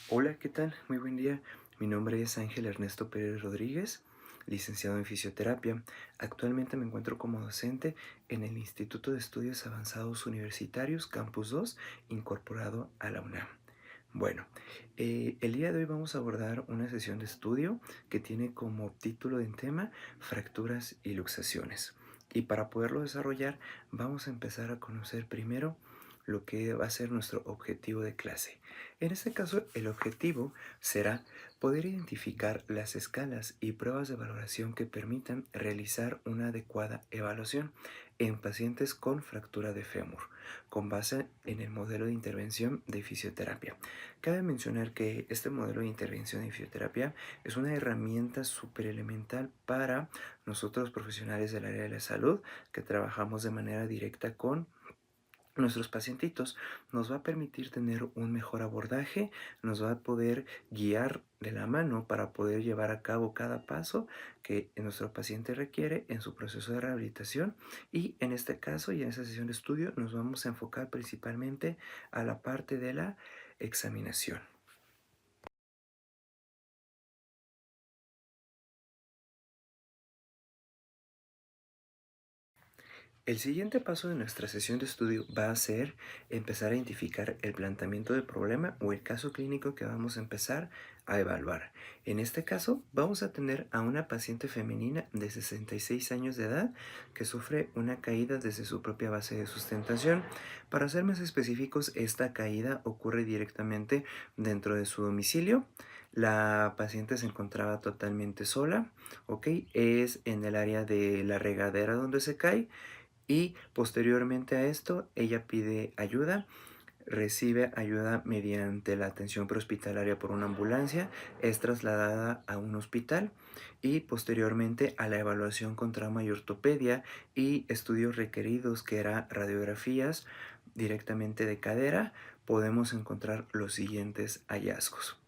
Hola, ¿qué tal? Muy buen día. Mi nombre es Ángel Ernesto Pérez Rodríguez, licenciado en fisioterapia. Actualmente me encuentro como docente en el Instituto de Estudios Avanzados Universitarios Campus 2, incorporado a la UNAM. Bueno, el día de hoy vamos a abordar una sesión de estudio que tiene como título en tema fracturas y luxaciones. Y para poderlo desarrollar, vamos a empezar a conocer primero lo que va a ser nuestro objetivo de clase. En este caso, el objetivo será poder identificar las escalas y pruebas de valoración que permitan realizar una adecuada evaluación en pacientes con fractura de fémur, con base en el modelo de intervención de fisioterapia. Cabe mencionar que este modelo de intervención de fisioterapia es una herramienta súper elemental para nosotros profesionales del área de la salud que trabajamos de manera directa con nuestros pacientitos. Nos va a permitir tener un mejor abordaje, nos va a poder guiar de la mano para poder llevar a cabo cada paso que nuestro paciente requiere en su proceso de rehabilitación, y en este caso y en esta sesión de estudio nos vamos a enfocar principalmente a la parte de la examinación. El siguiente paso de nuestra sesión de estudio va a ser empezar a identificar el planteamiento del problema o el caso clínico que vamos a empezar a evaluar. En este caso, vamos a tener a una paciente femenina de 66 años de edad que sufre una caída desde su propia base de sustentación. Para ser más específicos, esta caída ocurre directamente dentro de su domicilio. La paciente se encontraba totalmente sola, ¿ok? Es en el área de la regadera donde se cae, y posteriormente a esto ella pide ayuda, recibe ayuda mediante la atención prehospitalaria por una ambulancia, es trasladada a un hospital y posteriormente a la evaluación con trauma y ortopedia y estudios requeridos, que era radiografías directamente de cadera. Podemos encontrar los siguientes hallazgos.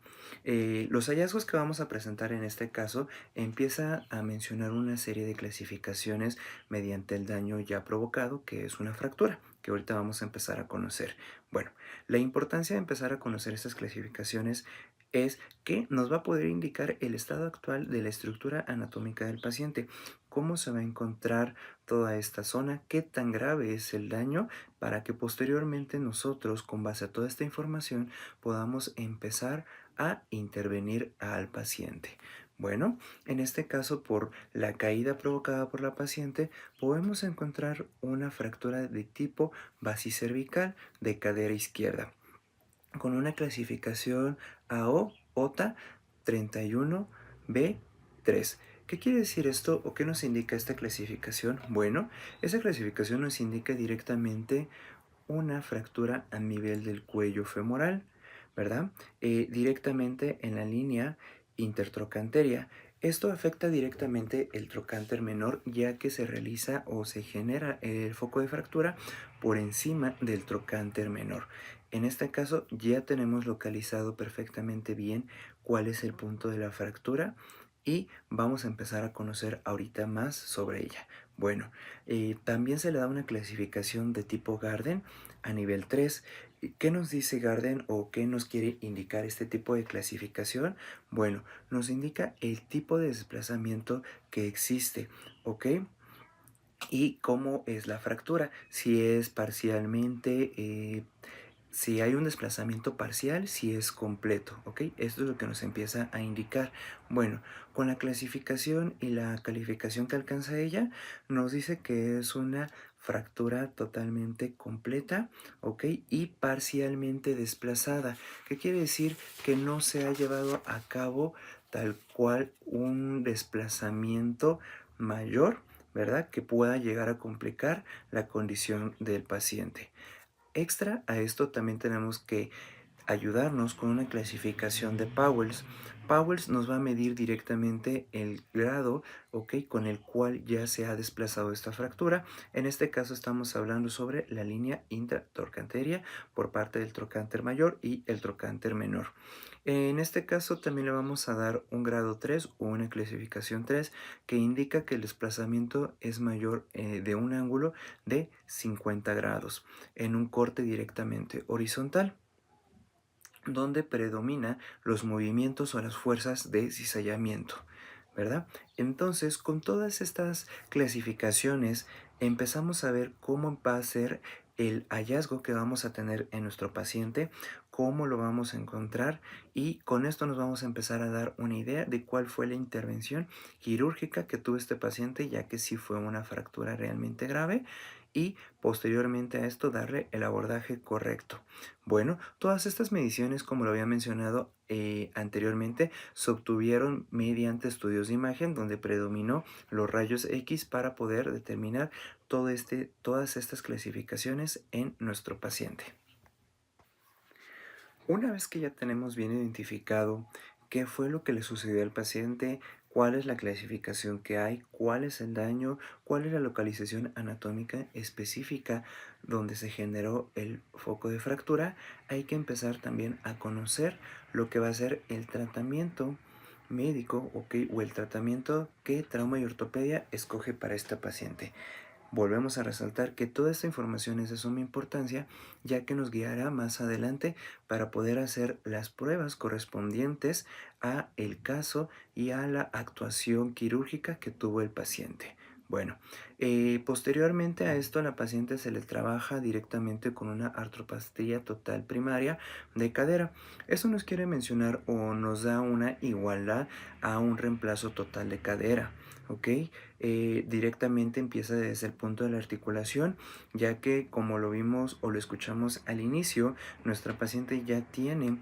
Los hallazgos que vamos a presentar en este caso empieza a mencionar una serie de clasificaciones mediante el daño ya provocado, que es una fractura, que ahorita vamos a empezar a conocer. Bueno, la importancia de empezar a conocer estas clasificaciones es que nos va a poder indicar el estado actual de la estructura anatómica del paciente, cómo se va a encontrar toda esta zona, qué tan grave es el daño, para que posteriormente nosotros, con base a toda esta información, podamos empezar a intervenir al paciente. Bueno, en este caso, por la caída provocada por la paciente, podemos encontrar una fractura de tipo basicervical de cadera izquierda, con una clasificación AO OTA 31B3. ¿Qué quiere decir esto o qué nos indica esta clasificación? Bueno, esa clasificación nos indica directamente una fractura a nivel del cuello femoral, ¿verdad? Directamente en la línea intertrocanteria. Esto afecta directamente el trocánter menor, ya que se realiza o se genera el foco de fractura por encima del trocánter menor. En este caso ya tenemos localizado perfectamente bien cuál es el punto de la fractura y vamos a empezar a conocer ahorita más sobre ella. Bueno, también se le da una clasificación de tipo Garden a nivel 3. ¿Qué nos dice Garden o qué nos quiere indicar este tipo de clasificación? Bueno, nos indica el tipo de desplazamiento que existe, ¿ok? Y cómo es la fractura, si es parcialmente, si hay un desplazamiento parcial, si es completo, ¿ok? Esto es lo que nos empieza a indicar. Bueno, con la clasificación y la calificación que alcanza ella, nos dice que es una fractura totalmente completa, ¿ok? Y parcialmente desplazada. ¿Qué quiere decir? Que no se ha llevado a cabo tal cual un desplazamiento mayor, ¿verdad? Que pueda llegar a complicar la condición del paciente. Extra a esto también tenemos que ayudarnos con una clasificación de Powells. Powells nos va a medir directamente el grado, ¿ok?, con el cual ya se ha desplazado esta fractura. En este caso estamos hablando sobre la línea intratrocántea por parte del trocánter mayor y el trocánter menor. En este caso también le vamos a dar un grado 3 o una clasificación 3, que indica que el desplazamiento es mayor, de un ángulo de 50 grados en un corte directamente horizontal. donde predomina los movimientos o las fuerzas de cizallamiento, ¿verdad? Entonces, con todas estas clasificaciones, empezamos a ver cómo va a ser el hallazgo que vamos a tener en nuestro paciente, cómo lo vamos a encontrar y con esto nos vamos a empezar a dar una idea de cuál fue la intervención quirúrgica que tuvo este paciente, ya que sí fue una fractura realmente grave y posteriormente a esto darle el abordaje correcto. Bueno, todas estas mediciones, como lo había mencionado anteriormente, se obtuvieron mediante estudios de imagen donde predominó los rayos X para poder determinar todas estas clasificaciones en nuestro paciente. Una vez que ya tenemos bien identificado qué fue lo que le sucedió al paciente, cuál es la clasificación que hay, cuál es el daño, cuál es la localización anatómica específica donde se generó el foco de fractura, hay que empezar también a conocer lo que va a ser el tratamiento médico, ¿ok? O el tratamiento que trauma y ortopedia escoge para esta paciente. Volvemos a resaltar que toda esta información es de suma importancia, ya que nos guiará más adelante para poder hacer las pruebas correspondientes a el caso y a la actuación quirúrgica que tuvo el paciente. Bueno, posteriormente a esto, a la paciente se le trabaja directamente con una artroplastia total primaria de cadera. Eso nos quiere mencionar o nos da una igualdad a un reemplazo total de cadera. ¿Ok? Directamente empieza desde el punto de la articulación, ya que como lo vimos o lo escuchamos al inicio, nuestra paciente ya tiene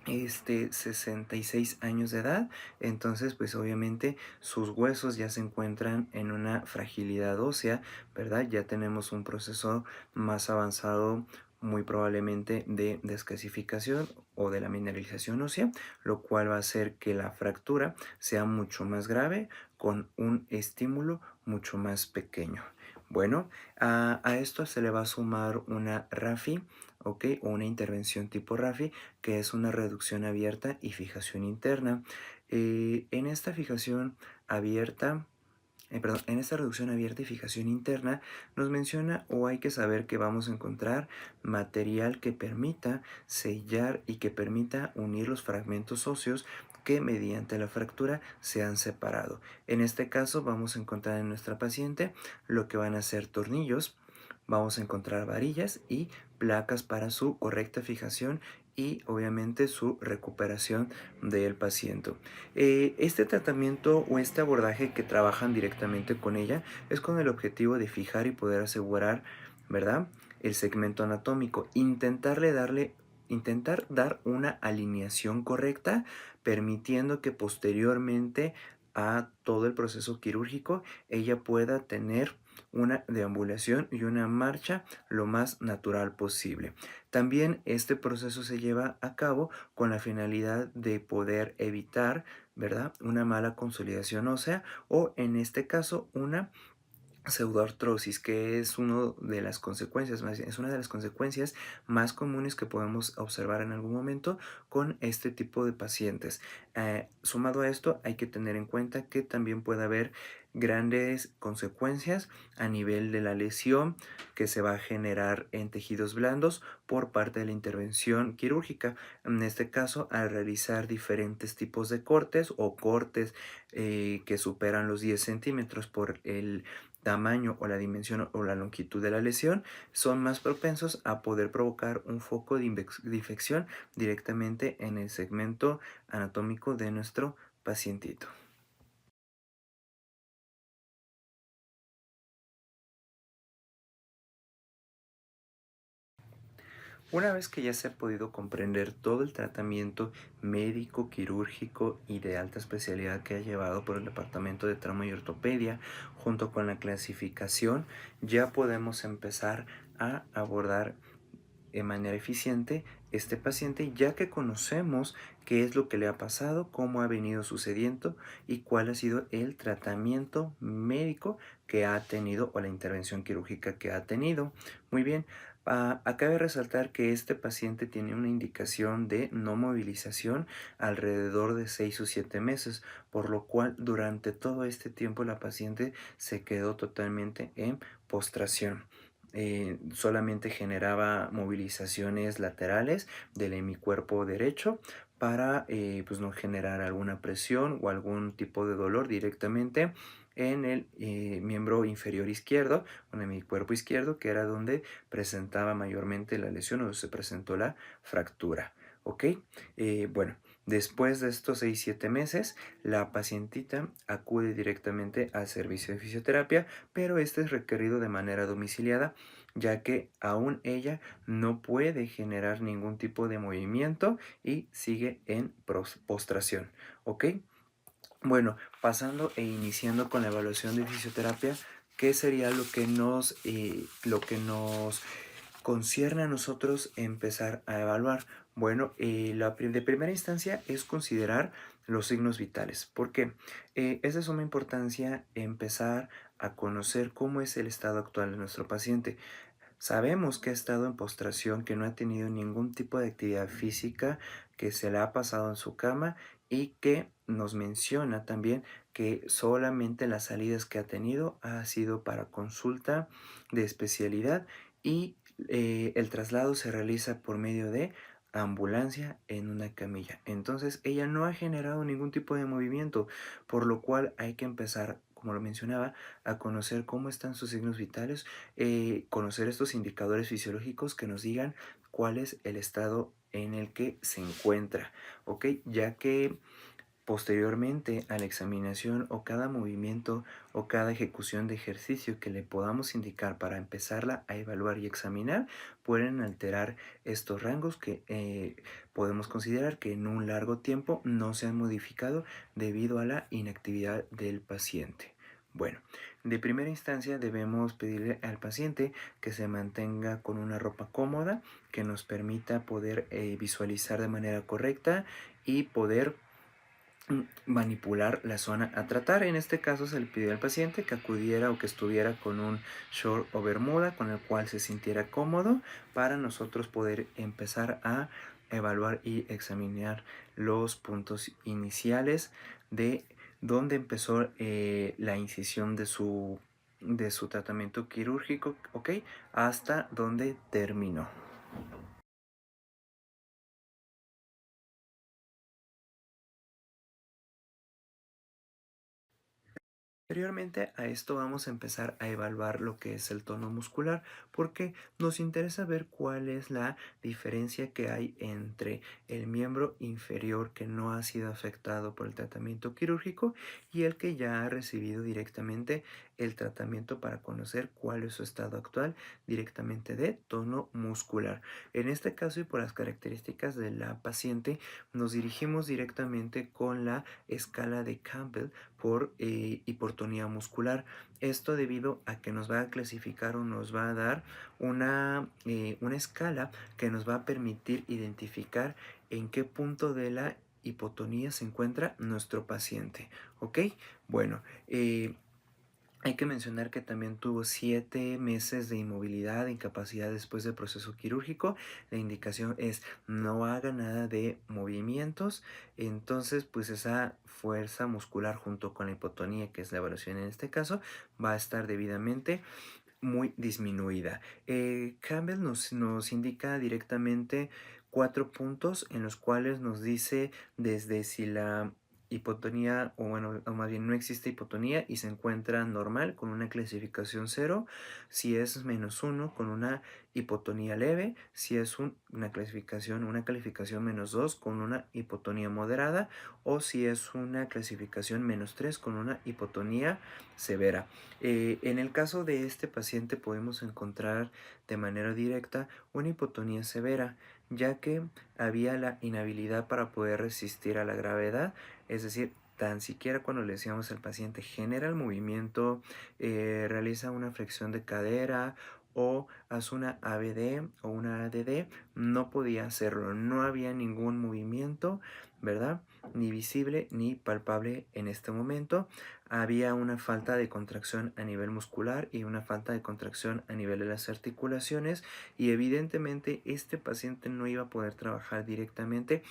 66 años de edad, entonces pues obviamente sus huesos ya se encuentran en una fragilidad ósea, ¿verdad? Ya tenemos un proceso más avanzado muy probablemente de descalcificación o de la mineralización ósea, lo cual va a hacer que la fractura sea mucho más grave con un estímulo mucho más pequeño. Bueno, a esto se le va a sumar una RAFI, ¿ok? O una intervención tipo RAFI, que es una reducción abierta y fijación interna. En esta fijación abierta, en esta reducción abierta y fijación interna nos menciona o hay que saber que vamos a encontrar material que permita sellar y que permita unir los fragmentos óseos que mediante la fractura se han separado. En este caso vamos a encontrar en nuestra paciente lo que van a ser tornillos, vamos a encontrar varillas y placas para su correcta fijación y obviamente su recuperación del paciente. Este tratamiento o este abordaje que trabajan directamente con ella es con el objetivo de fijar y poder asegurar, ¿verdad? El segmento anatómico, intentar dar una alineación correcta, permitiendo que posteriormente a todo el proceso quirúrgico ella pueda tener una deambulación y una marcha lo más natural posible. También este proceso se lleva a cabo con la finalidad de poder evitar, ¿verdad? Una mala consolidación ósea o en este caso una pseudoartrosis, que es una de las consecuencias, es una de las consecuencias más comunes que podemos observar en algún momento con este tipo de pacientes. Sumado a esto, hay que tener en cuenta que también puede haber grandes consecuencias a nivel de la lesión que se va a generar en tejidos blandos por parte de la intervención quirúrgica. En este caso, al realizar diferentes tipos de cortes o cortes que superan los 10 centímetros por el tamaño o la dimensión o la longitud de la lesión, son más propensos a poder provocar un foco de infección directamente en el segmento anatómico de nuestro pacientito. Una vez que ya se ha podido comprender todo el tratamiento médico, quirúrgico y de alta especialidad que ha llevado por el Departamento de Trauma y Ortopedia, junto con la clasificación, ya podemos empezar a abordar de manera eficiente este paciente, ya que conocemos qué es lo que le ha pasado, cómo ha venido sucediendo y cuál ha sido el tratamiento médico que ha tenido o la intervención quirúrgica que ha tenido. Muy bien, acabe resaltar que este paciente tiene una indicación de no movilización alrededor de 6 o 7 meses, por lo cual durante todo este tiempo la paciente se quedó totalmente en postración. solamente generaba movilizaciones laterales del hemicuerpo derecho para pues no generar alguna presión o algún tipo de dolor directamente en el miembro inferior izquierdo, en mi cuerpo izquierdo, que era donde presentaba mayormente la lesión o se presentó la fractura. ¿Ok? Bueno, después de estos 6 7 meses, la pacientita acude directamente al servicio de fisioterapia, pero este es requerido de manera domiciliada, ya que aún ella no puede generar ningún tipo de movimiento y sigue en postración. ¿Ok? Bueno, pasando e iniciando con la evaluación de fisioterapia, ¿qué sería lo que nos concierne a nosotros empezar a evaluar? Bueno, de primera instancia es considerar los signos vitales. ¿Por qué? Es de suma importancia empezar a conocer cómo es el estado actual de nuestro paciente. Sabemos que ha estado en postración, que no ha tenido ningún tipo de actividad física, que se la ha pasado en su cama y que nos menciona también que solamente las salidas que ha tenido ha sido para consulta de especialidad y el traslado se realiza por medio de ambulancia en una camilla. Entonces ella no ha generado ningún tipo de movimiento, por lo cual hay que empezar, como lo mencionaba, a conocer cómo están sus signos vitales, conocer estos indicadores fisiológicos que nos digan cuál es el estado en el que se encuentra, ¿ok? Ya que posteriormente a la examinación o cada movimiento o cada ejecución de ejercicio que le podamos indicar para empezarla a evaluar y examinar, pueden alterar estos rangos que podemos considerar que en un largo tiempo no se han modificado debido a la inactividad del paciente. Bueno, de primera instancia debemos pedirle al paciente que se mantenga con una ropa cómoda que nos permita poder visualizar de manera correcta y poder manipular la zona a tratar. En este caso se le pidió al paciente que acudiera o que estuviera con un short o bermuda con el cual se sintiera cómodo para nosotros poder empezar a evaluar y examinar los puntos iniciales de donde empezó la incisión de su tratamiento quirúrgico, ¿ok? Hasta donde terminó. Anteriormente a esto vamos a empezar a evaluar lo que es el tono muscular porque nos interesa ver cuál es la diferencia que hay entre el miembro inferior que no ha sido afectado por el tratamiento quirúrgico y el que ya ha recibido directamente el tratamiento para conocer cuál es su estado actual directamente de tono muscular. En este caso y por las características de la paciente nos dirigimos directamente con la escala de Campbell por hipertonía muscular. Esto debido a que nos va a clasificar o nos va a dar una escala que nos va a permitir identificar en qué punto de la hipotonía se encuentra nuestro paciente. ¿Ok? Bueno, hay que mencionar que también tuvo 7 meses de inmovilidad, de incapacidad después del proceso quirúrgico. La indicación es no haga nada de movimientos. Entonces, pues esa fuerza muscular junto con la hipotonía, que es la evaluación en este caso, va a estar debidamente muy disminuida. Campbell nos indica directamente 4 puntos en los cuales nos dice desde si la hipotonía, o bueno, o más bien no existe hipotonía y se encuentra normal con una clasificación 0, si es -1 con una hipotonía leve, si es una calificación -2 con una hipotonía moderada, o si es una clasificación -3 con una hipotonía severa. En el caso de este paciente podemos encontrar de manera directa una hipotonía severa, ya que había la inhabilidad para poder resistir a la gravedad, es decir, tan siquiera cuando le decíamos al paciente genera el movimiento, realiza una flexión de cadera o hace una ABD o una ADD, no podía hacerlo, no había ningún movimiento, ¿verdad? Ni visible ni palpable en este momento. Había una falta de contracción a nivel muscular y una falta de contracción a nivel de las articulaciones y evidentemente este paciente no iba a poder trabajar directamente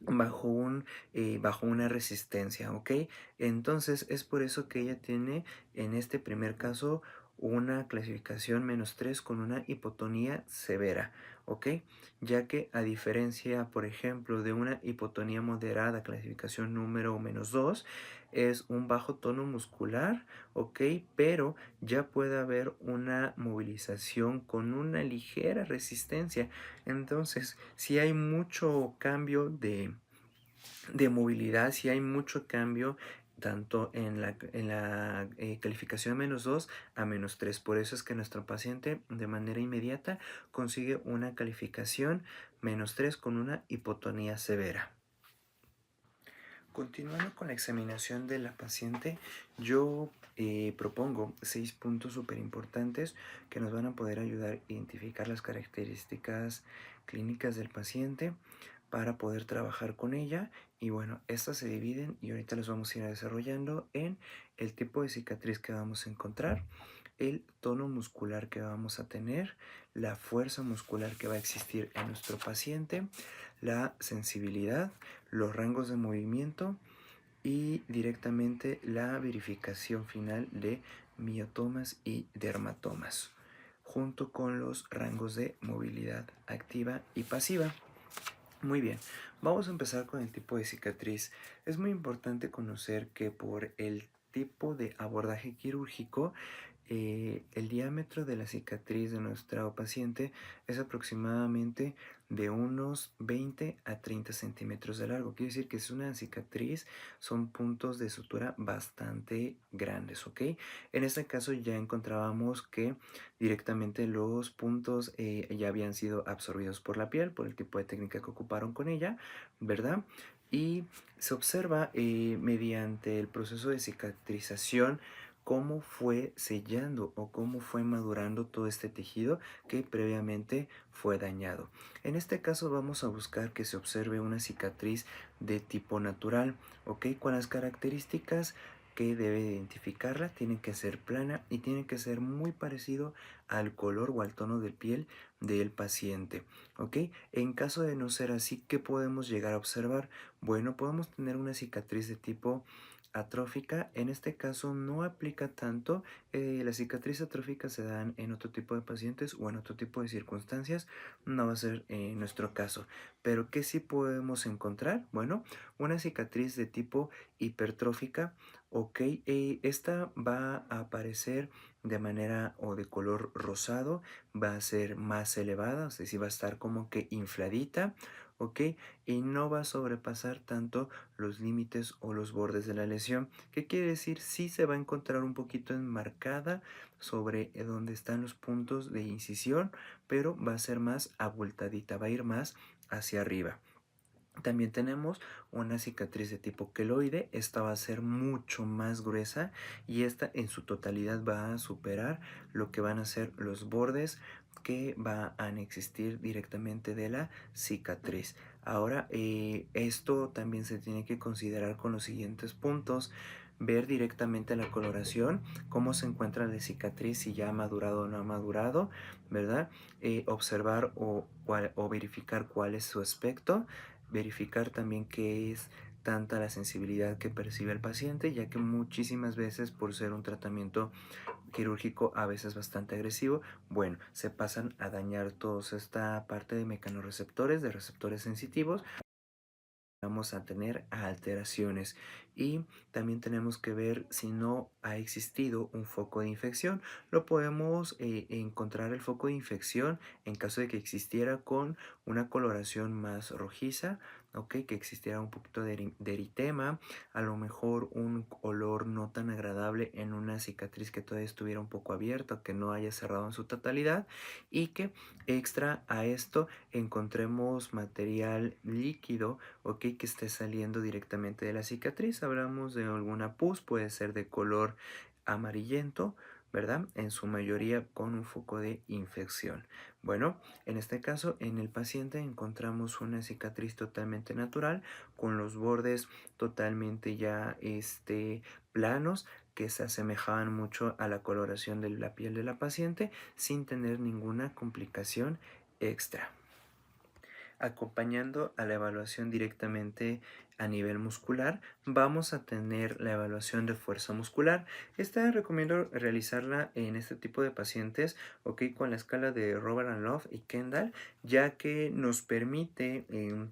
bajo una resistencia, ¿ok? Entonces es por eso que ella tiene en este primer caso una clasificación -3 con una hipotonía severa, ¿ok? Ya que a diferencia, por ejemplo, de una hipotonía moderada, clasificación número -2, es un bajo tono muscular, ¿ok? Pero ya puede haber una movilización con una ligera resistencia. Entonces, si hay mucho cambio de movilidad, si hay mucho cambio tanto en la calificación -2 a -3. Por eso es que nuestro paciente de manera inmediata consigue una calificación -3 con una hipotonía severa. Continuando con la examinación de la paciente, yo propongo 6 puntos súper importantes que nos van a poder ayudar a identificar las características clínicas del paciente para poder trabajar con ella. Y bueno, estas se dividen y ahorita las vamos a ir desarrollando en el tipo de cicatriz que vamos a encontrar, el tono muscular que vamos a tener, la fuerza muscular que va a existir en nuestro paciente, la sensibilidad, los rangos de movimiento y directamente la verificación final de miotomas y dermatomas, junto con los rangos de movilidad activa y pasiva. Muy bien, vamos a empezar con el tipo de cicatriz. Es muy importante conocer que por el tipo de abordaje quirúrgico, el diámetro de la cicatriz de nuestra paciente es aproximadamente de unos 20 a 30 centímetros de largo. Quiere decir que es una cicatriz, son puntos de sutura bastante grandes, ¿ok? En este caso ya encontrábamos que directamente los puntos ya habían sido absorbidos por la piel, por el tipo de técnica que ocuparon con ella, ¿verdad? Y se observa mediante el proceso de cicatrización cómo fue sellando o cómo fue madurando todo este tejido que previamente fue dañado. En este caso vamos a buscar que se observe una cicatriz de tipo natural, ¿ok? Con las características que debe identificarla, tiene que ser plana y tiene que ser muy parecido al color o al tono de piel del paciente, ¿ok? En caso de no ser así, ¿qué podemos llegar a observar? Bueno, podemos tener una cicatriz de tipo atrófica. En este caso no aplica tanto. Las cicatrices atróficas se dan en otro tipo de pacientes o en otro tipo de circunstancias. No va a ser nuestro caso. Pero ¿qué sí podemos encontrar? Bueno, una cicatriz de tipo hipertrófica. Ok, esta va a aparecer de manera o de color rosado, va a ser más elevada, o sea, sí va a estar como que infladita, ok, y no va a sobrepasar tanto los límites o los bordes de la lesión. ¿Qué quiere decir? Sí se va a encontrar un poquito enmarcada sobre donde están los puntos de incisión, pero va a ser más abultadita, va a ir más hacia arriba. También tenemos una cicatriz de tipo queloide. Esta va a ser mucho más gruesa y esta en su totalidad va a superar lo que van a ser los bordes que van a existir directamente de la cicatriz. Ahora, esto también se tiene que considerar con los siguientes puntos. Ver directamente la coloración, cómo se encuentra la cicatriz, si ya ha madurado o no ha madurado, ¿verdad? Observar o verificar cuál es su aspecto, verificar también qué es tanta la sensibilidad que percibe el paciente, ya que muchísimas veces por ser un tratamiento quirúrgico a veces bastante agresivo, bueno, se pasan a dañar toda esta parte de mecanorreceptores, de receptores sensitivos, vamos a tener alteraciones y también tenemos que ver si no ha existido un foco de infección. Lo podemos encontrar el foco de infección en caso de que existiera con una coloración más rojiza, ¿ok? Que existiera un poquito de eritema, a lo mejor un olor no tan agradable en una cicatriz que todavía estuviera un poco abierta, que no haya cerrado en su totalidad y que extra a esto encontremos material líquido, ok, que esté saliendo directamente de la cicatriz. Hablamos de alguna pus, puede ser de color amarillento, ¿verdad? En su mayoría con un foco de infección. Bueno, en este caso, en el paciente encontramos una cicatriz totalmente natural, con los bordes totalmente ya planos, que se asemejaban mucho a la coloración de la piel de la paciente, sin tener ninguna complicación extra. Acompañando a la evaluación directamente a nivel muscular, vamos a tener la evaluación de fuerza muscular. Esta recomiendo realizarla en este tipo de pacientes, ok, con la escala de Robert and Love y Kendall, ya que nos permite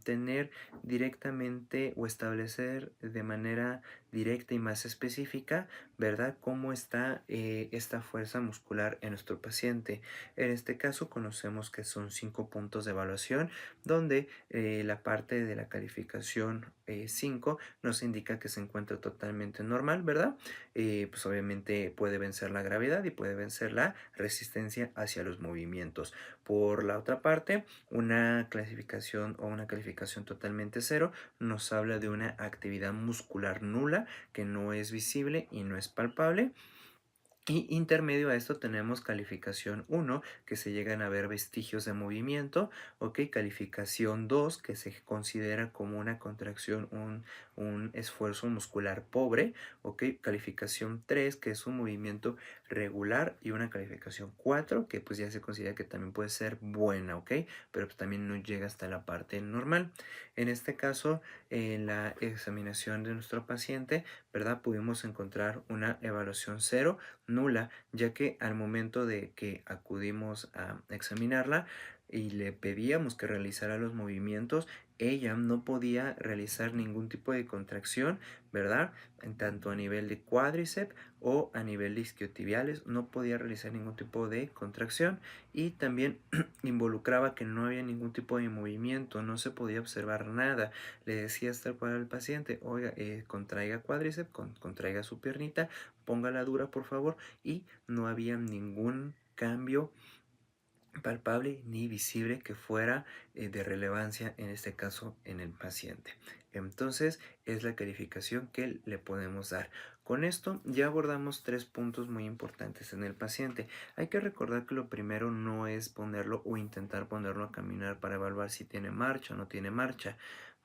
tener directamente o establecer de manera directa y más específica, ¿verdad? Cómo está esta fuerza muscular en nuestro paciente. En este caso conocemos que son 5 puntos de evaluación, donde la parte de la calificación 5 nos indica que se encuentra totalmente normal, ¿verdad? Pues obviamente puede vencer la gravedad y puede vencer la resistencia hacia los movimientos. Por la otra parte, una clasificación o una calificación totalmente cero nos habla de una actividad muscular nula que no es visible y no es palpable. Y intermedio a esto tenemos calificación 1, que se llegan a ver vestigios de movimiento, ok, calificación 2, que se considera como una contracción, un esfuerzo muscular pobre, ok, calificación 3, que es un movimiento regular, y una calificación 4, que pues ya se considera que también puede ser buena, ok, pero pues también no llega hasta la parte normal. En este caso, en la examinación de nuestro paciente, ¿verdad? Pudimos encontrar una evaluación 0, nula, ya que al momento de que acudimos a examinarla y le pedíamos que realizara los movimientos, ella no podía realizar ningún tipo de contracción, ¿verdad? En tanto a nivel de cuádriceps o a nivel de isquiotibiales, no podía realizar ningún tipo de contracción, y también involucraba que no había ningún tipo de movimiento, no se podía observar nada. Le decía hasta cual al paciente, oiga, contraiga cuádriceps, contraiga su piernita, póngala dura por favor, y no había ningún cambio palpable ni visible que fuera de relevancia en este caso en el paciente. Entonces es la calificación que le podemos dar. Con esto ya abordamos 3 puntos muy importantes en el paciente. Hay que recordar que lo primero no es ponerlo o intentar ponerlo a caminar para evaluar si tiene marcha o no tiene marcha.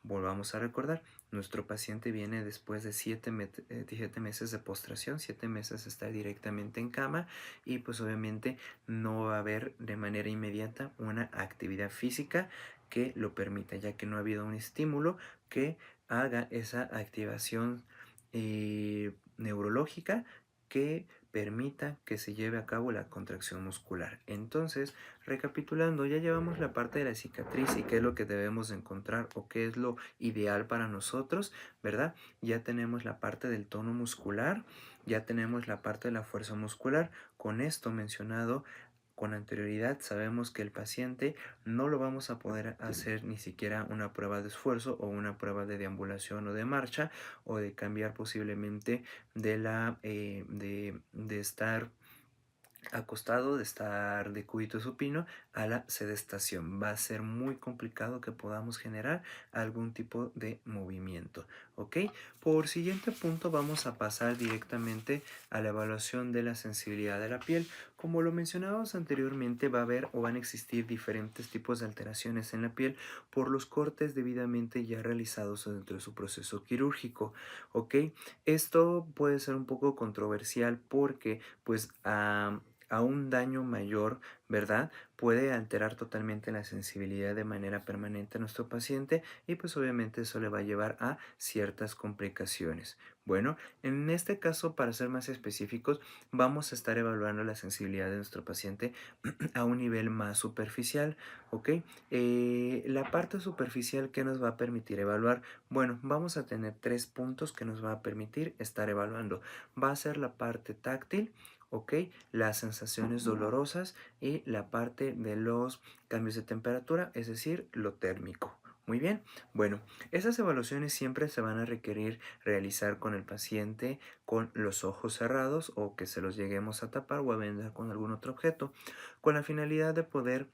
Volvamos a recordar, nuestro paciente viene después de 7 meses de postración, 7 meses de estar directamente en cama, y pues obviamente no va a haber de manera inmediata una actividad física que lo permita, ya que no ha habido un estímulo que haga esa activación neurológica que permita que se lleve a cabo la contracción muscular. Entonces, recapitulando, ya llevamos la parte de la cicatriz y qué es lo que debemos de encontrar o qué es lo ideal para nosotros, ¿verdad? Ya tenemos la parte del tono muscular, ya tenemos la parte de la fuerza muscular. Con esto mencionado con anterioridad, sabemos que el paciente no lo vamos a poder hacer ni siquiera una prueba de esfuerzo o una prueba de deambulación o de marcha, o de cambiar posiblemente de estar acostado, de estar de cúbito supino a la sedestación. Va a ser muy complicado que podamos generar algún tipo de movimiento, ¿ok? Por siguiente punto vamos a pasar directamente a la evaluación de la sensibilidad de la piel. Como lo mencionábamos anteriormente, va a haber o van a existir diferentes tipos de alteraciones en la piel por los cortes debidamente ya realizados dentro de su proceso quirúrgico, ¿ok? Esto puede ser un poco controversial porque pues a un daño mayor, ¿verdad? Puede alterar totalmente la sensibilidad de manera permanente a nuestro paciente, y pues obviamente eso le va a llevar a ciertas complicaciones. Bueno, en este caso, para ser más específicos, vamos a estar evaluando la sensibilidad de nuestro paciente a un nivel más superficial, ¿ok? La parte superficial que nos va a permitir evaluar, bueno, vamos a tener 3 puntos que nos va a permitir estar evaluando. Va a ser la parte táctil, ¿ok? Las sensaciones dolorosas y la parte de los cambios de temperatura, es decir, lo térmico. Muy bien, bueno, esas evaluaciones siempre se van a requerir realizar con el paciente con los ojos cerrados, o que se los lleguemos a tapar o a vendar con algún otro objeto, con la finalidad de poder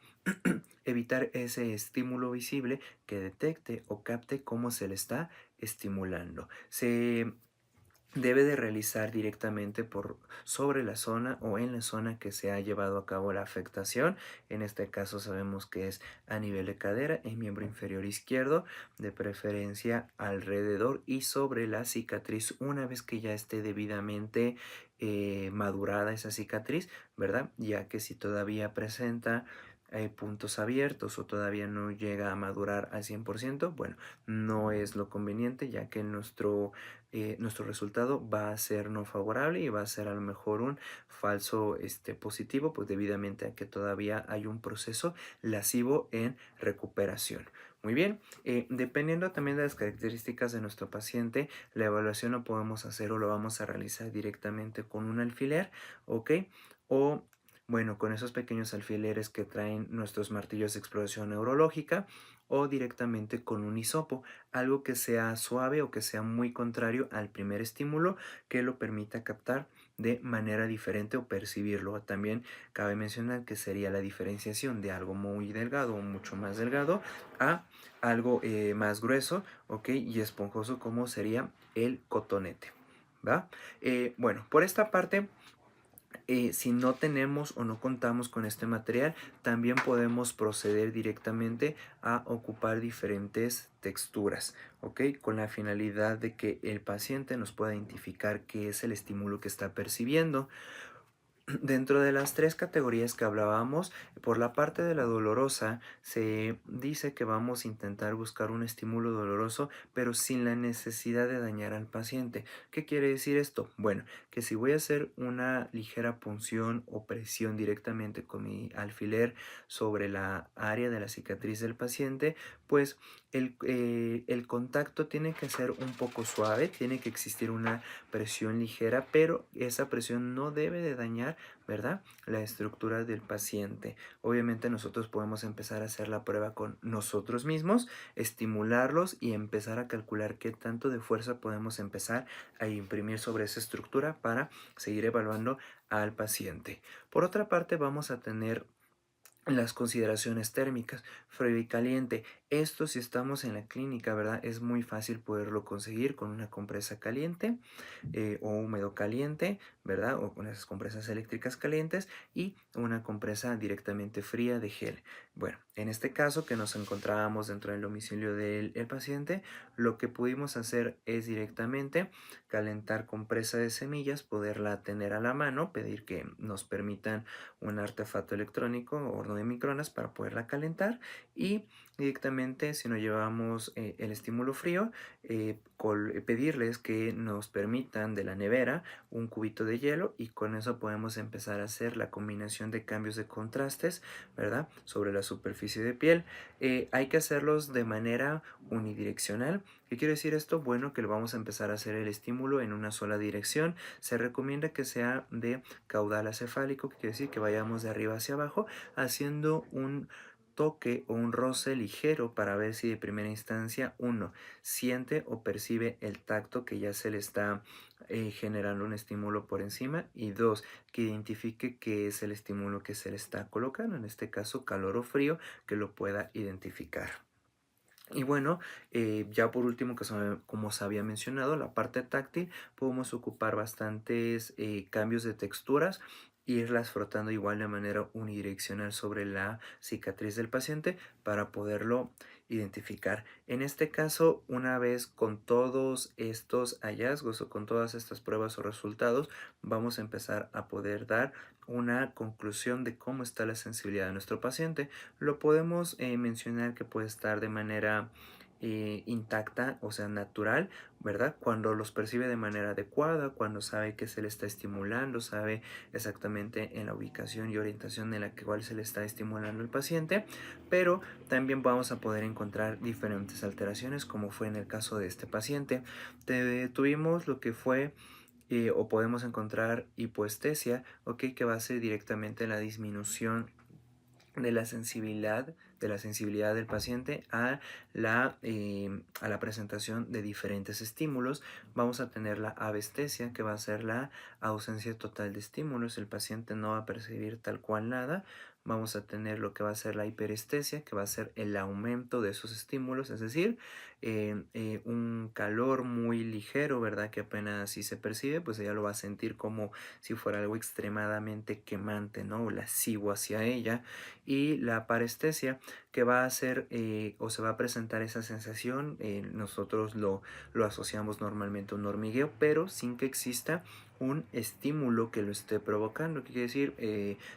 evitar ese estímulo visible que detecte o capte cómo se le está estimulando. Se debe de realizar directamente por sobre la zona o en la zona que se ha llevado a cabo la afectación. En este caso sabemos que es a nivel de cadera, en miembro inferior izquierdo, de preferencia alrededor y sobre la cicatriz, una vez que ya esté debidamente madurada esa cicatriz, ¿verdad? Ya que si todavía presenta puntos abiertos o todavía no llega a madurar al 100%, bueno, no es lo conveniente, ya que nuestro resultado va a ser no favorable y va a ser a lo mejor un falso positivo, pues debidamente a que todavía hay un proceso lascivo en recuperación. Muy bien, dependiendo también de las características de nuestro paciente, la evaluación lo podemos hacer o lo vamos a realizar directamente con un alfiler, ¿ok? O bueno, con esos pequeños alfileres que traen nuestros martillos de exploración neurológica o directamente con un hisopo, algo que sea suave o que sea muy contrario al primer estímulo que lo permita captar de manera diferente o percibirlo. También cabe mencionar que sería la diferenciación de algo muy delgado o mucho más delgado a algo más grueso, ¿ok? Y esponjoso como sería el cotonete, ¿va? Bueno, por esta parte si no tenemos o no contamos con este material, también podemos proceder directamente a ocupar diferentes texturas, ¿ok? Con la finalidad de que el paciente nos pueda identificar qué es el estímulo que está percibiendo. Dentro de las tres categorías que hablábamos, por la parte de la dolorosa, se dice que vamos a intentar buscar un estímulo doloroso, pero sin la necesidad de dañar al paciente. ¿Qué quiere decir esto? Bueno, que si voy a hacer una ligera punción o presión directamente con mi alfiler sobre la área de la cicatriz del paciente, pues el contacto tiene que ser un poco suave, tiene que existir una presión ligera, pero esa presión no debe de dañar, ¿verdad?, la estructura del paciente. Obviamente nosotros podemos empezar a hacer la prueba con nosotros mismos, estimularlos y empezar a calcular qué tanto de fuerza podemos empezar a imprimir sobre esa estructura para seguir evaluando al paciente. Por otra parte, vamos a tener las consideraciones térmicas, frío y caliente. Esto, si estamos en la clínica, ¿verdad? Es muy fácil poderlo conseguir con una compresa caliente o húmedo caliente, ¿verdad? O con esas compresas eléctricas calientes y una compresa directamente fría de gel. Bueno, en este caso que nos encontrábamos dentro del domicilio del el paciente, lo que pudimos hacer es directamente calentar compresa de semillas, poderla tener a la mano, pedir que nos permitan un artefacto electrónico, horno de microondas, para poderla calentar y directamente, si no llevamos el estímulo frío, pedirles que nos permitan de la nevera un cubito de hielo y con eso podemos empezar a hacer la combinación de cambios de contrastes, ¿verdad?, sobre la superficie de piel. Hay que hacerlos de manera unidireccional. ¿Qué quiere decir esto? Bueno, que lo vamos a empezar a hacer el estímulo en una sola dirección. Se recomienda que sea de caudal acefálico, que quiere decir que vayamos de arriba hacia abajo, haciendo un toque o un roce ligero para ver si de primera instancia uno siente o percibe el tacto que ya se le está generando un estímulo por encima, y dos, que identifique qué es el estímulo que se le está colocando, en este caso calor o frío, que lo pueda identificar. Y bueno, ya por último, como se había mencionado, la parte táctil, podemos ocupar bastantes cambios de texturas, irlas frotando igual de manera unidireccional sobre la cicatriz del paciente para poderlo identificar. En este caso, una vez con todos estos hallazgos o con todas estas pruebas o resultados, vamos a empezar a poder dar una conclusión de cómo está la sensibilidad de nuestro paciente. Lo podemos mencionar que puede estar de manera intacta, o sea, natural, ¿verdad? Cuando los percibe de manera adecuada, cuando sabe que se le está estimulando, sabe exactamente en la ubicación y orientación en la cual se le está estimulando el paciente, pero también vamos a poder encontrar diferentes alteraciones, como fue en el caso de este paciente. Tuvimos lo que fue o podemos encontrar hipoestesia, ¿ok?, que va a ser directamente la disminución de la sensibilidad del paciente a la presentación de diferentes estímulos. Vamos a tener la avestesia, que va a ser la ausencia total de estímulos. El paciente no va a percibir tal cual nada. Vamos a tener lo que va a ser la hiperestesia, que va a ser el aumento de esos estímulos, es decir, un calor muy ligero, ¿verdad?, que apenas si se percibe, pues ella lo va a sentir como si fuera algo extremadamente quemante, ¿no?, o lascivo hacia ella. Y la parestesia, que va a hacer o se va a presentar esa sensación, nosotros lo asociamos normalmente a un hormigueo, pero sin que exista un estímulo que lo esté provocando. ¿Qué quiere decir?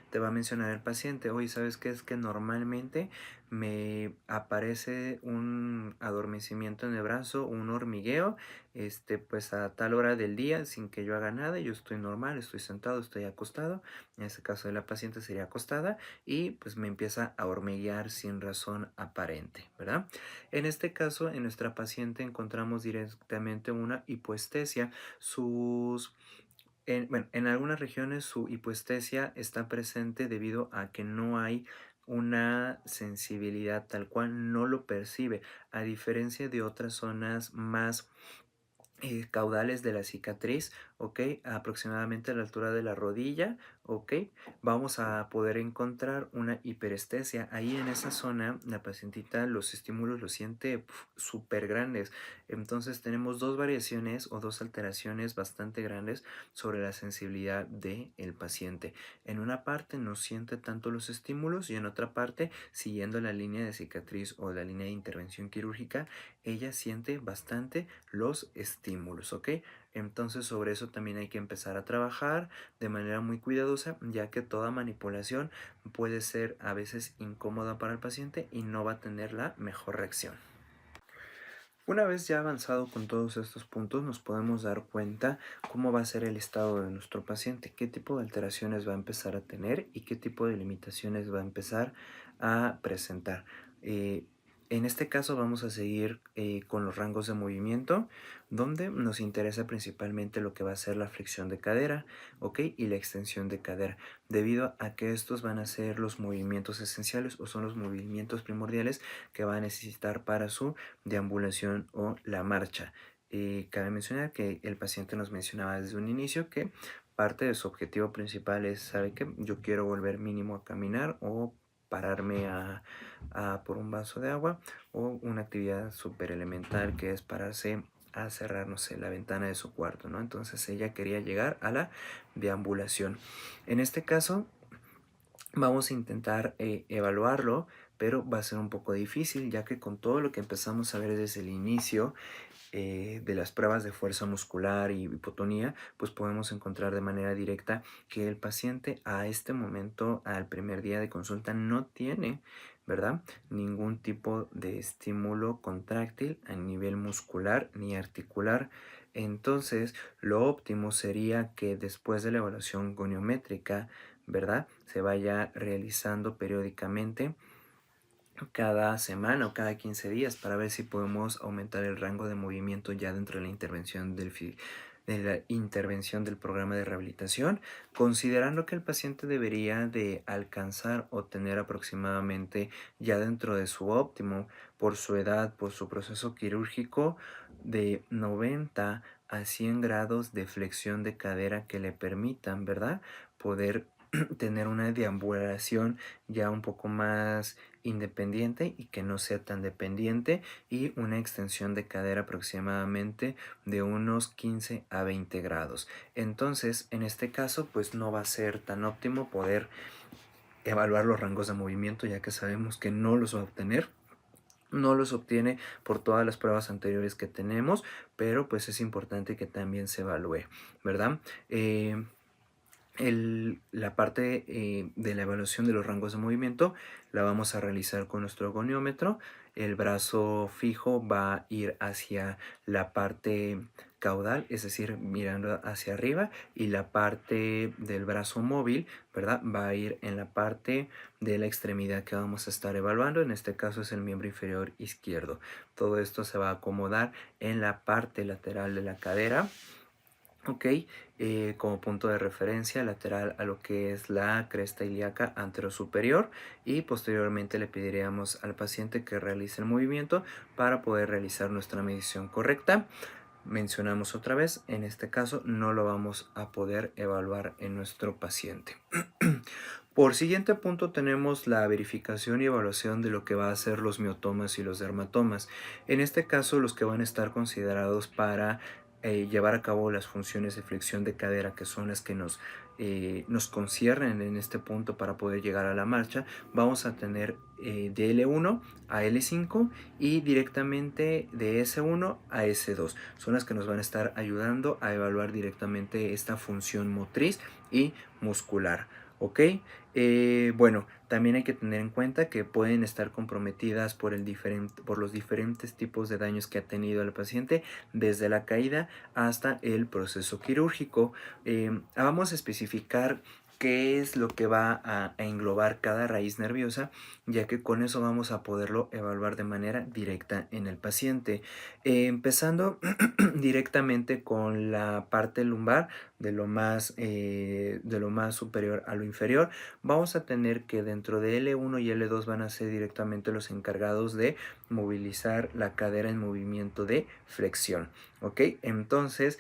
Te va a mencionar el paciente, oye, ¿sabes qué? Es que normalmente me aparece un adormecimiento en el brazo, un hormigueo, pues a tal hora del día sin que yo haga nada, yo estoy normal, estoy sentado, estoy acostado, en este caso de la paciente sería acostada, y pues me empieza a hormiguear sin razón aparente, ¿verdad? En este caso, en nuestra paciente encontramos directamente una hipoestesia. Bueno, en algunas regiones su hipoestesia está presente debido a que no hay una sensibilidad tal cual, no lo percibe, a diferencia de otras zonas más caudales de la cicatriz, ¿ok? Aproximadamente a la altura de la rodilla, ¿ok? Vamos a poder encontrar una hiperestesia. Ahí en esa zona, la pacientita los estímulos los siente súper grandes. Entonces tenemos dos variaciones o dos alteraciones bastante grandes sobre la sensibilidad del paciente. En una parte no siente tanto los estímulos y en otra parte, siguiendo la línea de cicatriz o la línea de intervención quirúrgica, ella siente bastante los estímulos, ¿ok? Entonces sobre eso también hay que empezar a trabajar de manera muy cuidadosa, ya que toda manipulación puede ser a veces incómoda para el paciente y no va a tener la mejor reacción. Una vez ya avanzado con todos estos puntos, nos podemos dar cuenta cómo va a ser el estado de nuestro paciente, qué tipo de alteraciones va a empezar a tener y qué tipo de limitaciones va a empezar a presentar. Eh, en este caso vamos a seguir con los rangos de movimiento, donde nos interesa principalmente lo que va a ser la flexión de cadera, ¿ok? Y la extensión de cadera, debido a que estos van a ser los movimientos esenciales o son los movimientos primordiales que va a necesitar para su deambulación o la marcha. Cabe mencionar que el paciente nos mencionaba desde un inicio que parte de su objetivo principal es, ¿sabe qué? Yo quiero volver mínimo a caminar o pararme por un vaso de agua o una actividad súper elemental que es pararse a cerrar, no sé, la ventana de su cuarto, ¿no? Entonces ella quería llegar a la deambulación. En este caso, vamos a intentar evaluarlo, pero va a ser un poco difícil, ya que con todo lo que empezamos a ver desde el inicio de las pruebas de fuerza muscular y hipotonía, pues podemos encontrar de manera directa que el paciente a este momento, al primer día de consulta, no tiene, ¿verdad? Ningún tipo de estímulo contráctil a nivel muscular ni articular. Entonces, lo óptimo sería que después de la evaluación goniométrica, ¿verdad? Se vaya realizando periódicamente cada semana o cada 15 días para ver si podemos aumentar el rango de movimiento ya dentro de la intervención del programa de rehabilitación, considerando que el paciente debería de alcanzar o tener aproximadamente ya dentro de su óptimo, por su edad, por su proceso quirúrgico, de 90 a 100 grados de flexión de cadera que le permitan, ¿verdad? Poder tener una deambulación ya un poco más independiente y que no sea tan dependiente, y una extensión de cadera aproximadamente de unos 15 a 20 grados. Entonces, en este caso, pues no va a ser tan óptimo poder evaluar los rangos de movimiento, ya que sabemos que no los va a obtener. No los obtiene por todas las pruebas anteriores que tenemos, pero pues es importante que también se evalúe, ¿verdad? La parte de la evaluación de los rangos de movimiento la vamos a realizar con nuestro goniómetro. El brazo fijo va a ir hacia la parte caudal, es decir, mirando hacia arriba, y la parte del brazo móvil, ¿verdad? Va a ir en la parte de la extremidad que vamos a estar evaluando. En este caso es el miembro inferior izquierdo. Todo esto se va a acomodar en la parte lateral de la cadera. Ok, como punto de referencia lateral a lo que es la cresta ilíaca anterosuperior, y posteriormente le pediríamos al paciente que realice el movimiento para poder realizar nuestra medición correcta. Mencionamos otra vez, en este caso no lo vamos a poder evaluar en nuestro paciente. Por siguiente punto tenemos la verificación y evaluación de lo que va a ser los miotomas y los dermatomas. En este caso, los que van a estar considerados para llevar a cabo las funciones de flexión de cadera, que son las que nos nos conciernen en este punto para poder llegar a la marcha, vamos a tener de L1 a L5 y directamente de S1 a S2. Son las que nos van a estar ayudando a evaluar directamente esta función motriz y muscular. ¿Ok? Bueno, también hay que tener en cuenta que pueden estar comprometidas por los diferentes tipos de daños que ha tenido el paciente, desde la caída hasta el proceso quirúrgico. Vamos a especificar qué es lo que va a englobar cada raíz nerviosa, ya que con eso vamos a poderlo evaluar de manera directa en el paciente. Empezando directamente con la parte lumbar, de lo más superior a lo inferior, vamos a tener que dentro de L1 y L2 van a ser directamente los encargados de movilizar la cadera en movimiento de flexión. ¿Ok? Entonces,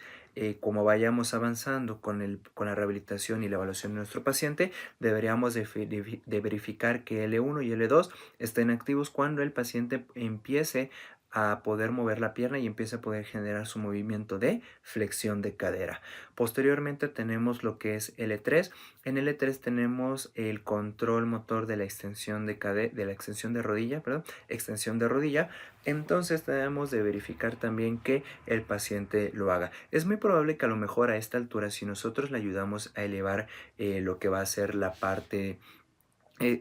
como vayamos avanzando con la rehabilitación y la evaluación de nuestro paciente, deberíamos de verificar que L1 y L2 estén activos cuando el paciente empiece a poder mover la pierna y empiece a poder generar su movimiento de flexión de cadera. Posteriormente tenemos lo que es L3. En L3 tenemos el control motor de la extensión de la extensión de rodilla, perdón, extensión de rodilla. Entonces debemos de verificar también que el paciente lo haga. Es muy probable que a lo mejor a esta altura, si nosotros le ayudamos a elevar lo que va a ser la parte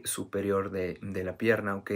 superior de la pierna, ¿ok?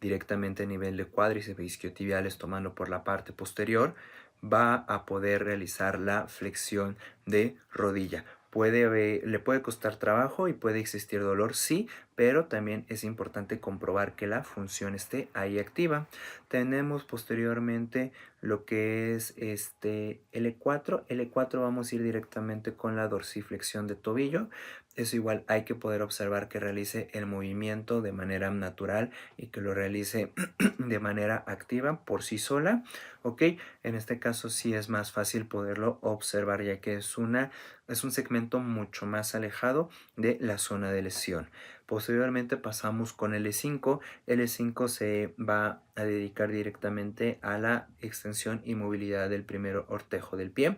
Directamente a nivel de cuádriceps isquiotibiales, tomando por la parte posterior, va a poder realizar la flexión de rodilla. Le puede costar trabajo y puede existir dolor, sí, pero también es importante comprobar que la función esté ahí activa. Tenemos posteriormente lo que es este L4. L4 vamos a ir directamente con la dorsiflexión de tobillo. Eso igual hay que poder observar que realice el movimiento de manera natural y que lo realice de manera activa por sí sola. ¿Ok? En este caso sí es más fácil poderlo observar, ya que es un segmento mucho más alejado de la zona de lesión. Posteriormente pasamos con L5. L5 se va a dedicar directamente a la extensión y movilidad del primer ortejo del pie.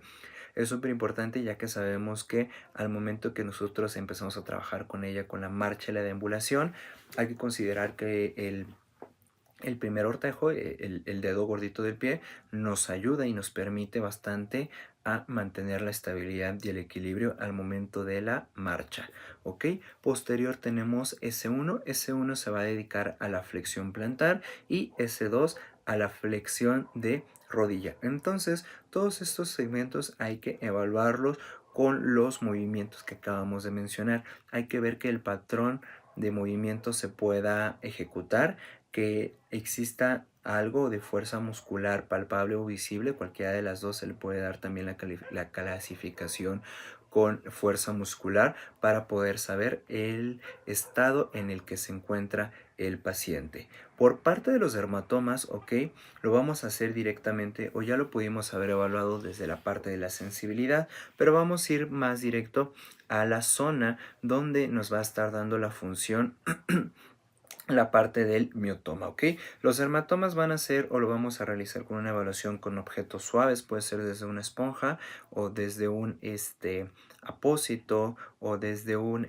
Es súper importante, ya que sabemos que al momento que nosotros empezamos a trabajar con ella, con la marcha y la deambulación, hay que considerar que el primer ortejo, el dedo gordito del pie, nos ayuda y nos permite bastante a mantener la estabilidad y el equilibrio al momento de la marcha. ¿Ok? Posterior tenemos S1. S1 se va a dedicar a la flexión plantar y S2 a la flexión de rodilla. Entonces, todos estos segmentos hay que evaluarlos con los movimientos que acabamos de mencionar. Hay que ver que el patrón de movimiento se pueda ejecutar, que exista algo de fuerza muscular palpable o visible. Cualquiera de las dos se le puede dar también la clasificación con fuerza muscular para poder saber el estado en el que se encuentra el paciente. Por parte de los dermatomas, ok, lo vamos a hacer directamente, o ya lo pudimos haber evaluado desde la parte de la sensibilidad, pero vamos a ir más directo a la zona donde nos va a estar dando la función la parte del miotoma, ¿ok? Los dermatomas van a ser o lo vamos a realizar con una evaluación con objetos suaves, puede ser desde una esponja o desde un apósito o desde un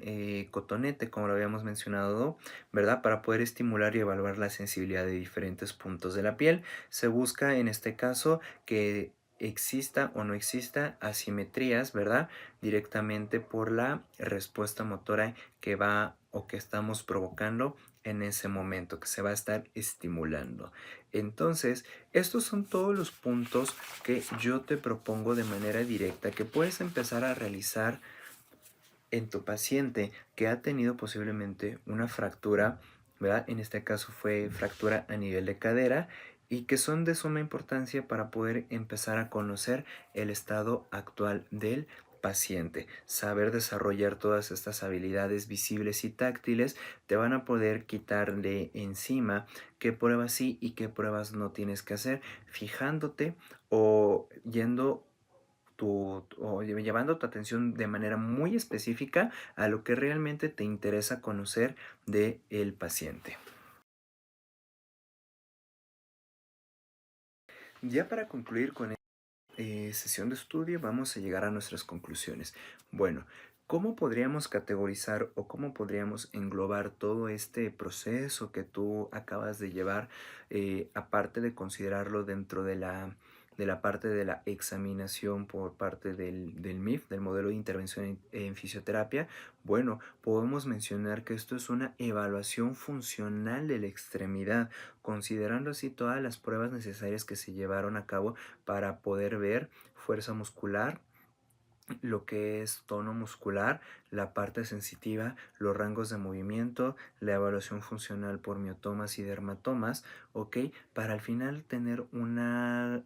cotonete, como lo habíamos mencionado, ¿verdad? Para poder estimular y evaluar la sensibilidad de diferentes puntos de la piel. Se busca en este caso que exista o no exista asimetrías, ¿verdad? Directamente por la respuesta motora que va o que estamos provocando en ese momento, que se va a estar estimulando. Entonces, estos son todos los puntos que yo te propongo de manera directa que puedes empezar a realizar en tu paciente que ha tenido posiblemente una fractura, ¿verdad? En este caso fue fractura a nivel de cadera y que son de suma importancia para poder empezar a conocer el estado actual del paciente. Saber desarrollar todas estas habilidades visibles y táctiles te van a poder quitar de encima qué pruebas sí y qué pruebas no tienes que hacer, fijándote o yendo o llevando tu atención de manera muy específica a lo que realmente te interesa conocer del paciente. Ya para concluir con esta sesión de estudio, vamos a llegar a nuestras conclusiones. Bueno, ¿Cómo podríamos categorizar o cómo podríamos englobar todo este proceso que tú acabas de llevar, aparte de considerarlo dentro de la parte de la examinación por parte del MIF, del modelo de intervención en fisioterapia? Bueno, podemos mencionar que esto es una evaluación funcional de la extremidad, considerando así todas las pruebas necesarias que se llevaron a cabo para poder ver fuerza muscular, lo que es tono muscular, la parte sensitiva, los rangos de movimiento, la evaluación funcional por miotomas y dermatomas, ¿ok? Para al final tener una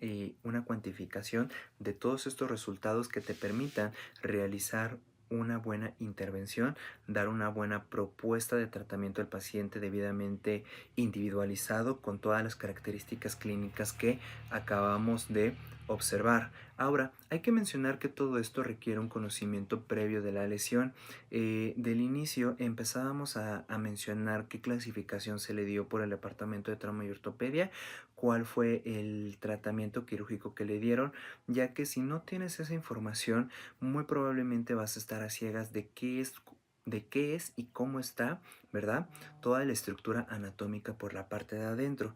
cuantificación de todos estos resultados que te permitan realizar una buena intervención, dar una buena propuesta de tratamiento al paciente debidamente individualizado con todas las características clínicas que acabamos de observar. Ahora, hay que mencionar que todo esto requiere un conocimiento previo de la lesión. Del inicio empezábamos a mencionar qué clasificación se le dio por el Departamento de Trauma y Ortopedia, cuál fue el tratamiento quirúrgico que le dieron, ya que si no tienes esa información, muy probablemente vas a estar a ciegas de qué es y cómo está, ¿verdad? Toda la estructura anatómica por la parte de adentro.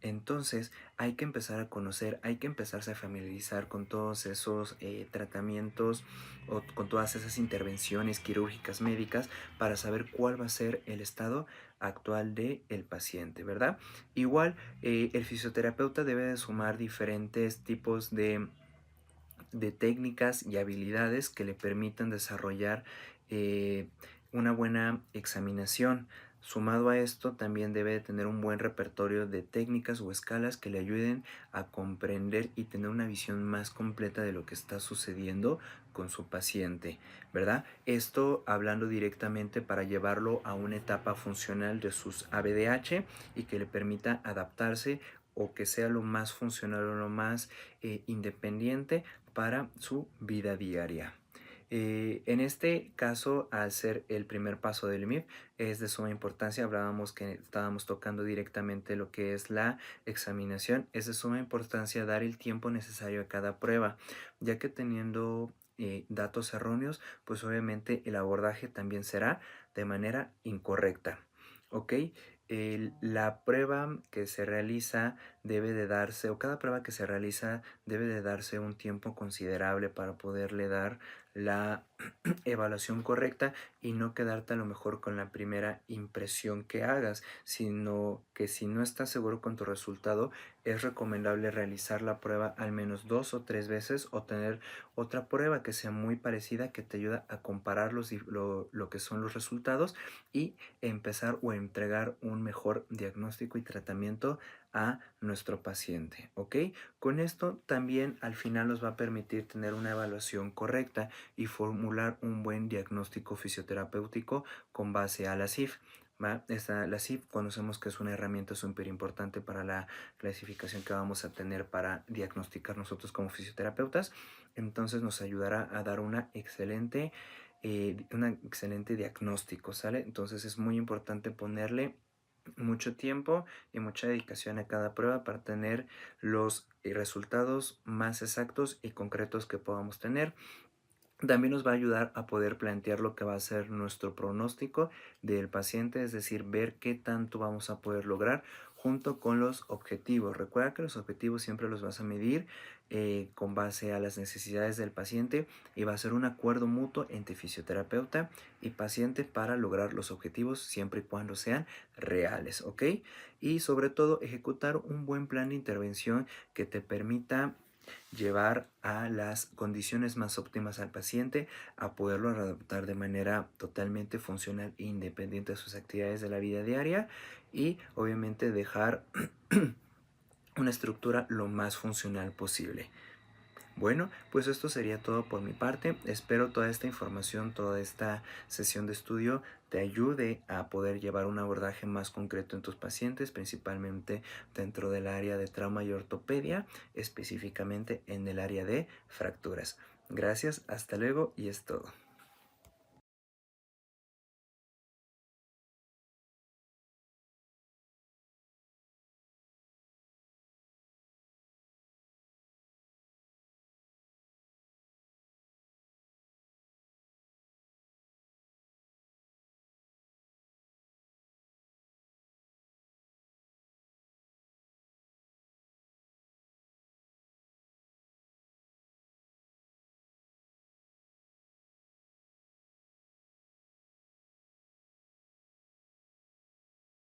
Entonces hay que empezar a conocer, hay que empezarse a familiarizar con todos esos tratamientos o con todas esas intervenciones quirúrgicas médicas para saber cuál va a ser el estado actual del paciente, ¿verdad? Igual el fisioterapeuta debe de sumar diferentes tipos de técnicas y habilidades que le permitan desarrollar eh, una buena examinación. Sumado a esto, también debe de tener un buen repertorio de técnicas o escalas que le ayuden a comprender y tener una visión más completa de lo que está sucediendo con su paciente, ¿verdad? Esto hablando directamente para llevarlo a una etapa funcional de sus ABDH y que le permita adaptarse o que sea lo más funcional o lo más independiente para su vida diaria. En este caso, al ser el primer paso del MIP, es de suma importancia. Hablábamos que estábamos tocando directamente lo que es la examinación. Es de suma importancia dar el tiempo necesario a cada prueba, ya que teniendo datos erróneos, pues obviamente el abordaje también será de manera incorrecta. ¿Ok? La prueba que se realiza debe de darse, o cada prueba que se realiza debe de darse un tiempo considerable para poderle dar la evaluación correcta y no quedarte a lo mejor con la primera impresión que hagas, sino que si no estás seguro con tu resultado, es recomendable realizar la prueba al menos 2 o 3 veces o tener otra prueba que sea muy parecida que te ayuda a comparar lo que son los resultados y empezar o entregar un mejor diagnóstico y tratamiento a nuestro paciente, ¿ok? Con esto también al final nos va a permitir tener una evaluación correcta y formular un buen diagnóstico fisioterapéutico con base a la CIF. La CIF conocemos que es una herramienta súper importante para la clasificación que vamos a tener para diagnosticar nosotros como fisioterapeutas. Entonces nos ayudará a dar un excelente diagnóstico, ¿sale? Entonces es muy importante ponerle mucho tiempo y mucha dedicación a cada prueba para tener los resultados más exactos y concretos que podamos tener. También nos va a ayudar a poder plantear lo que va a ser nuestro pronóstico del paciente, es decir, ver qué tanto vamos a poder lograr junto con los objetivos. Recuerda que los objetivos siempre los vas a medir con base a las necesidades del paciente y va a ser un acuerdo mutuo entre fisioterapeuta y paciente para lograr los objetivos siempre y cuando sean reales, ¿ok? Y sobre todo ejecutar un buen plan de intervención que te permita llevar a las condiciones más óptimas al paciente, a poderlo adaptar de manera totalmente funcional e independiente de sus actividades de la vida diaria y obviamente dejar una estructura lo más funcional posible. Bueno, pues esto sería todo por mi parte. Espero toda esta información, toda esta sesión de estudio te ayude a poder llevar un abordaje más concreto en tus pacientes, principalmente dentro del área de trauma y ortopedia, específicamente en el área de fracturas. Gracias, hasta luego y es todo.